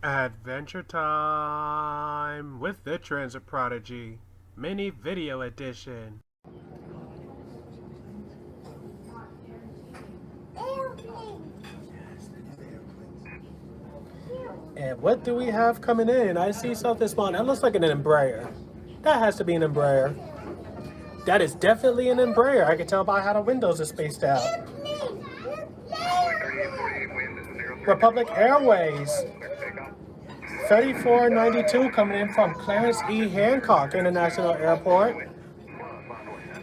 Adventure time with the Transit Prodigy mini video edition. And what do we have coming in? I see something small. That looks like an Embraer. That has to be an Embraer. That is definitely an Embraer. I can tell by how the windows are spaced out. Republic Airways. 3492 coming in from Clarence E. Hancock International Airport.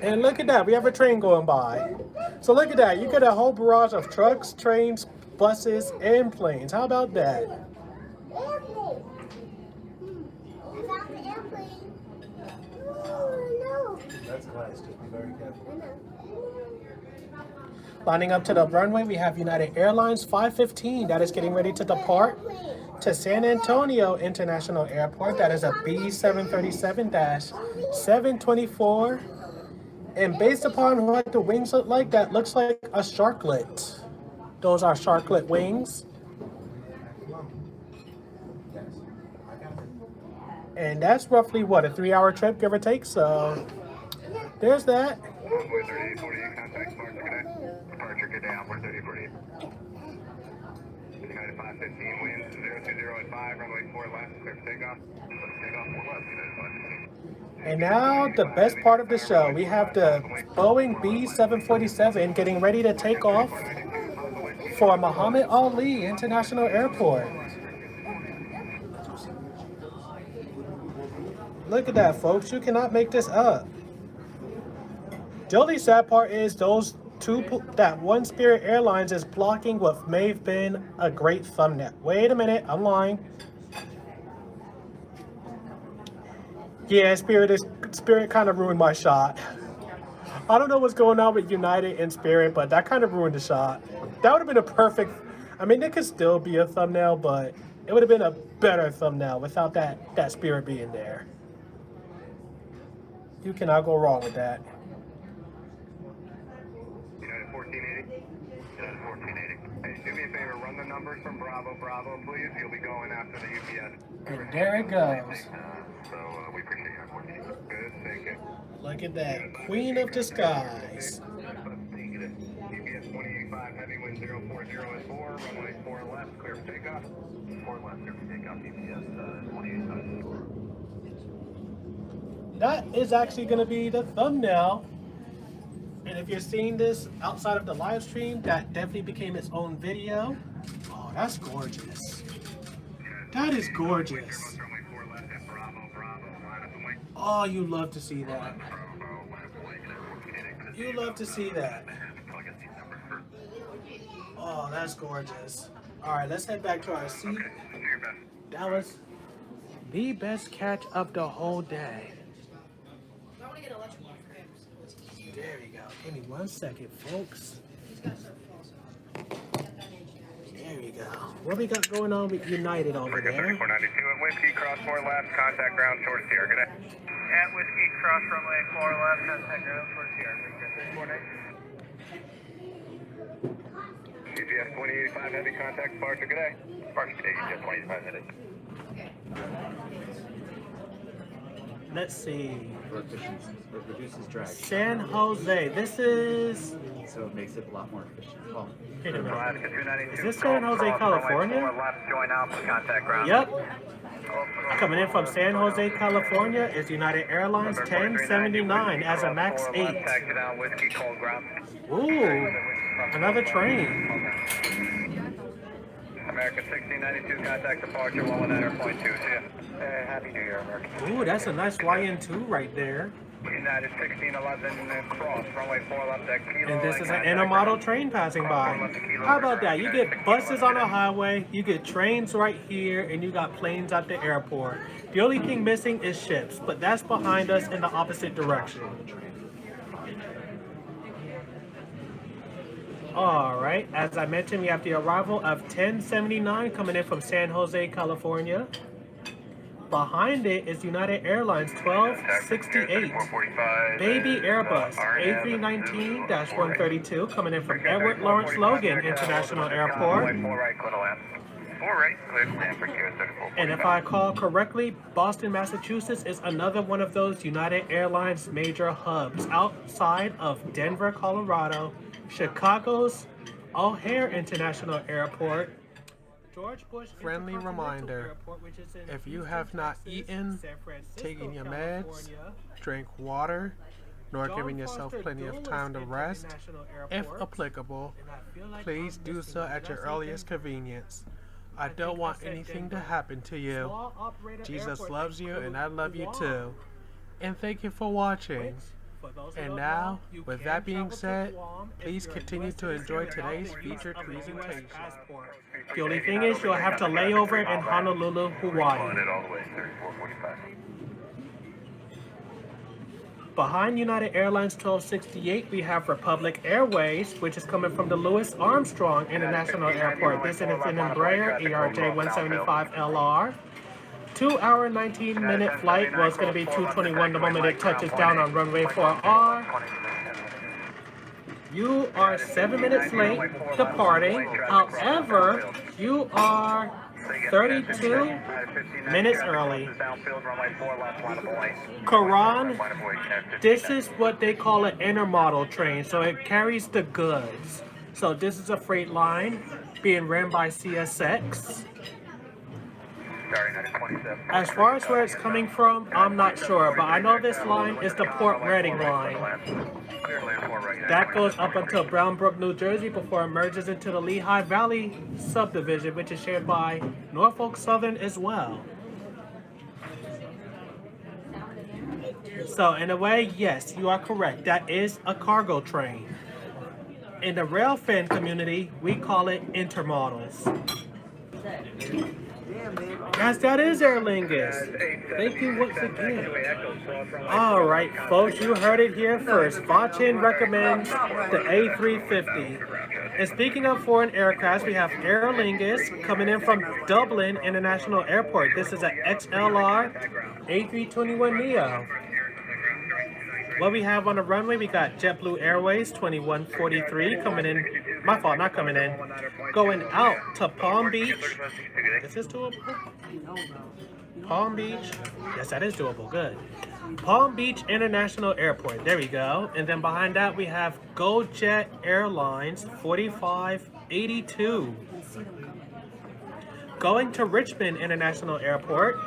And look at that, we have a train going by. So look at that, you get a whole barrage of trucks, trains, buses, and planes. How about that? Airplane. I found the airplane. Oh, no. That's nice, just be very careful. I know. Lining up to the runway, we have United Airlines 515 that is getting ready to depart to San Antonio International Airport. That is a B737-724. And based upon what the wings look like, that looks like a sharklet. Those are sharklet wings. And that's roughly, what, a 3-hour trip, give or take? So there's that. Departure, good day, Alpha 3048. United 515, winds 020 runway 4 left, clear for takeoff. Takeoff 4 left, United 515. And now the best part of the show, we have the Boeing B747 getting ready to take off for Muhammad Ali International Airport. Look at that, folks. You cannot make this up. The only sad part is that one Spirit Airlines is blocking what may have been a great thumbnail. Wait a minute, I'm lying. Yeah, Spirit kind of ruined my shot. I don't know what's going on with United and Spirit, but that kind of ruined the shot. That would have been a perfect, I mean, it could still be a thumbnail, but it would have been a better thumbnail without that Spirit being there. You cannot go wrong with that. United 1480. United 1480. Hey, do me a favor, run the numbers from Bravo, please. You'll be going after the UPS. And there it goes. So we appreciate your 14. Good, thank you. Look at that, Queen of Disguise. UPS 285, heavy wind 040 at 4, runway 4 left, clear for takeoff. 4 left, clear for takeoff, UPS 285. That is actually going to be the thumbnail. And if you're seeing this outside of the live stream, that definitely became its own video. Oh, that's gorgeous. That is gorgeous. Oh, you love to see that. You love to see that. Oh, that's gorgeous. All right, let's head back to our seat. That was the best catch of the whole day. There we go. Give me 1 second, folks. There we go. What we got going on with United over there? 3492 at Whiskey, cross 4 left, contact ground towards Sierra. Good day. At Whiskey, cross runway 4 left, contact ground towards Sierra. GPS 2085 heavy, contact departure. Good day. Departure today, GPS 2085 heavy. Let's see. It reduces drag. San Jose. This is. So it makes it a lot more efficient. Well, Wait a minute. Alaska 292. Is this San Jose, California? 4 left, join Alpha, contact ground. Yep. Coming in from San Jose, California is United Airlines 1079 as a MAX 8. Taxi down Whiskey, cold ground. Ooh, another train. American 1692, contact departure 119.2. See ya. Happy New Year, American. Ooh, that's a nice YN2 right there. United 1611 cross, runway 4 left at Kilo. And this is an intermodal train passing by. How about that? You get buses on the highway, you get trains right here, and you got planes at the airport. The only thing missing is ships, but that's behind us in the opposite direction. All right, as I mentioned, we have the arrival of 1079 coming in from San Jose, California. Behind it is United Airlines 1268. Baby Airbus A319-132 coming in from Edward Lawrence Logan International Airport. 4 right, clear to land. 4 right, clear to land for QS And if I recall correctly, Boston, Massachusetts is another one of those United Airlines major hubs outside of Denver, Colorado, Chicago's O'Hare International Airport, George Bush Friendly Intercontinental reminder, Airport, which is in if you Houston, have not Texas, eaten, San Francisco, taking your California, meds, drink water, nor John giving yourself Foster plenty of Dulles time to rest, International if Airport, applicable, and I feel like please I'm do missing so one. at Did your I say earliest Denver? convenience. I think don't I want said anything to Denver. happen to you. Small operator Jesus airports loves you and I love you include too. And thank you for watching. Guam, which, for those who And don't now, know, you with can that being travel to said, Guam if please you're a continue US to enjoy citizen without today's the use featured of a US presentation. passport. The only thing is you'll have to lay over in Honolulu, Hawaii. Pulling it all the way, 3445. Behind United Airlines 1268, we have Republic Airways, which is coming from the Louis Armstrong International Airport. This is an Embraer ERJ-175LR. 2 hour, 19-minute flight. Well, it's going to be 2:21 the moment it touches down on runway 4R. You are 7 minutes late departing. However, you are 32 minutes early. Quran, this is what they call an intermodal train, so it carries the goods. So this is a freight line being ran by CSX. As far as where it's coming from, I'm not sure, but I know this line is the Port Reading line. That goes up until Brown Brook, New Jersey before it merges into the Lehigh Valley subdivision, which is shared by Norfolk Southern as well. So in a way, yes, you are correct. That is a cargo train. In the rail fan community, we call it intermodals. Yes, that is Aer Lingus. Thank you once again. All right, folks, you heard it here first. Vachin recommends the A350. And speaking of foreign aircraft, we have Aer Lingus coming in from Dublin International Airport. This is an XLR A321neo. What we have on the runway, we got JetBlue Airways 2143 coming in. My fault, not coming in. Going out to Palm Beach. Is this doable? Palm Beach. Yes, that is doable. Good. Palm Beach International Airport. There we go. And then behind that, we have GoJet Airlines 4582. Going to Richmond International Airport.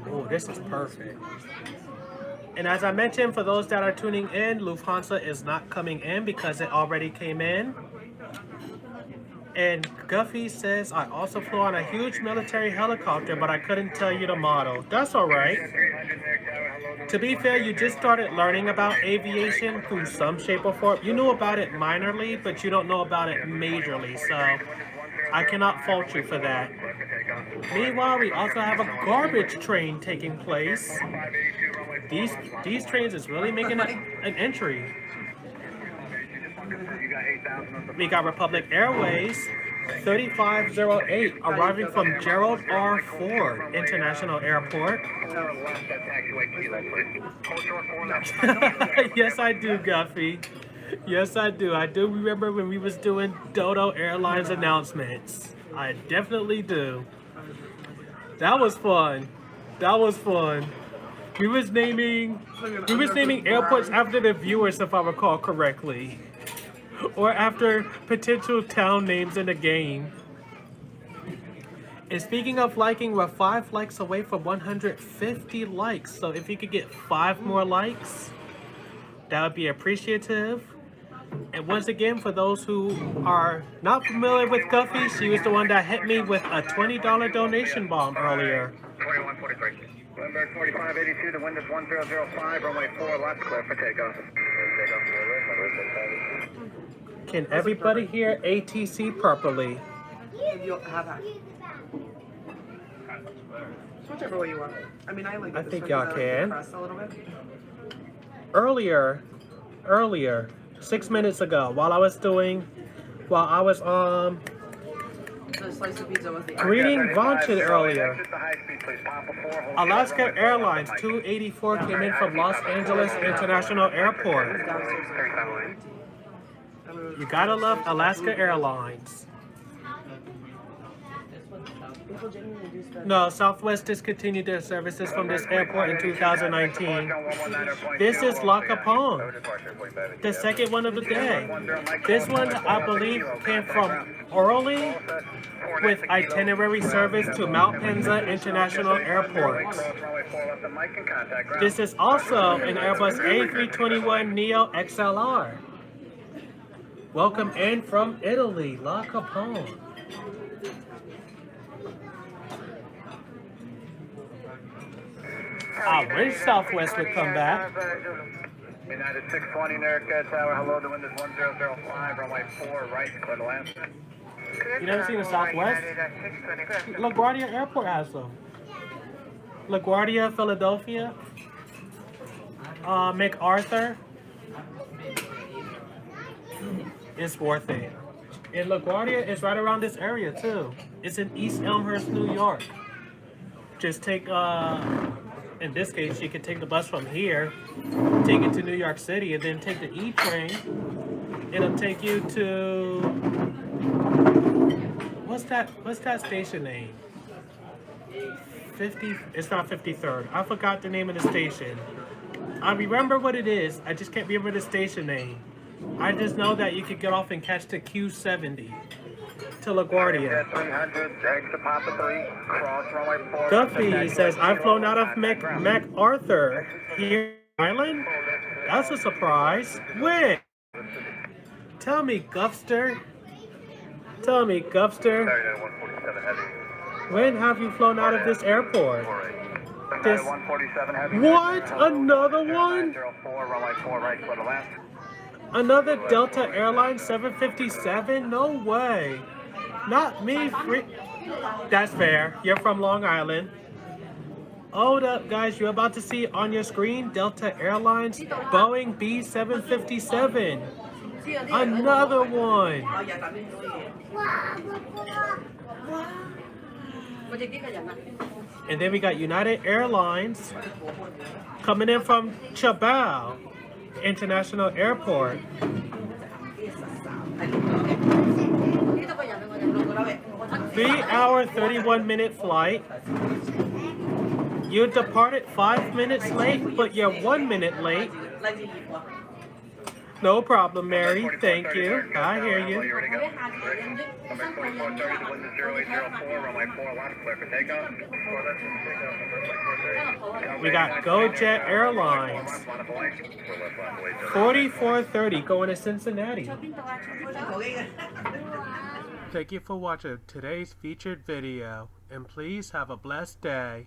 Oh, this is perfect. And as I mentioned, for those that are tuning in, Lufthansa is not coming in because it already came in. And Guffey says, I also flew on a huge military helicopter, but I couldn't tell you the model. That's all right. To be fair, you just started learning about aviation through some shape or form. You knew about it minorly, but you don't know about it majorly. So I cannot fault you for that. Meanwhile, we also have a garbage train taking place. These trains is really making an entry. We got Republic Airways 3508 arriving from Gerald R. Ford International Airport. Yes, I do, Guffey. Yes, I do. I do remember when we was doing Dodo Airlines announcements. I definitely do. That was fun. That was fun. We was naming airports after the viewers, if I recall correctly, or after potential town names in the game. And speaking of liking, we're 5 likes away from 150 likes. So if you could get 5 more likes, that would be appreciative. And once again, for those who are not familiar with Guffey, she was the one that hit me with a $20 donation bomb earlier. 2143. Lindbergh 4582, the wind is 1005, runway 4 left, clear for takeoff. Can everybody hear ATC properly? You'll have that. Whichever way you want. I mean, I like it I this think way y'all 'cause I like can. the press a little bit. Earlier, 6 minutes ago, while I was The slice of pizza was the greeting Vachin earlier. Alaska Airlines 284 came in from Los Angeles International Airport. You gotta love Alaska Airlines. People genuinely do spend. No, Southwest discontinued their services from this airport in 2019. This is La Capone, the second one of the day. This one, I believe, came from Orly with itinerary service to Mount Penza International Airport. This is also an Airbus A321neo XLR. Welcome in from Italy, La Capone. I wish Southwest would come back. United 620 America Tower, hello, the wind is 1005, runway 4 right, clear to land. You never seen the Southwest? LaGuardia Airport has them. LaGuardia, Philadelphia. MacArthur. It's worth it. And LaGuardia is right around this area too. It's in East Elmhurst, New York. Just take, in this case, you can take the bus from here, take it to New York City, and then take the E train. It'll take you to, what's that station name? 50, it's not 53rd. I forgot the name of the station. I remember what it is, I just can't remember the station name. I just know that you could get off and catch the Q70 to LaGuardia. 300, exit Papa 3, cross runway 4. Duffy says, I've flown out of MacArthur here in Island? That's a surprise. When? Tell me, Gupster. Tell me, Gupster. When have you flown out of this airport? This. What? Another one? Another Delta Airlines 757? No way. Not me. That's fair. You're from Long Island. Hold up, guys. You're about to see on your screen Delta Airlines Boeing B757. Another one. And then we got United Airlines coming in from Chabao International Airport. 3-hour, 31-minute flight. You departed 5 minutes late, but you're 1 minute late. No problem, Mary. Thank you. I hear you. We got GoJet Airlines. 4430 going to Cincinnati. Thank you for watching today's featured video, and please have a blessed day.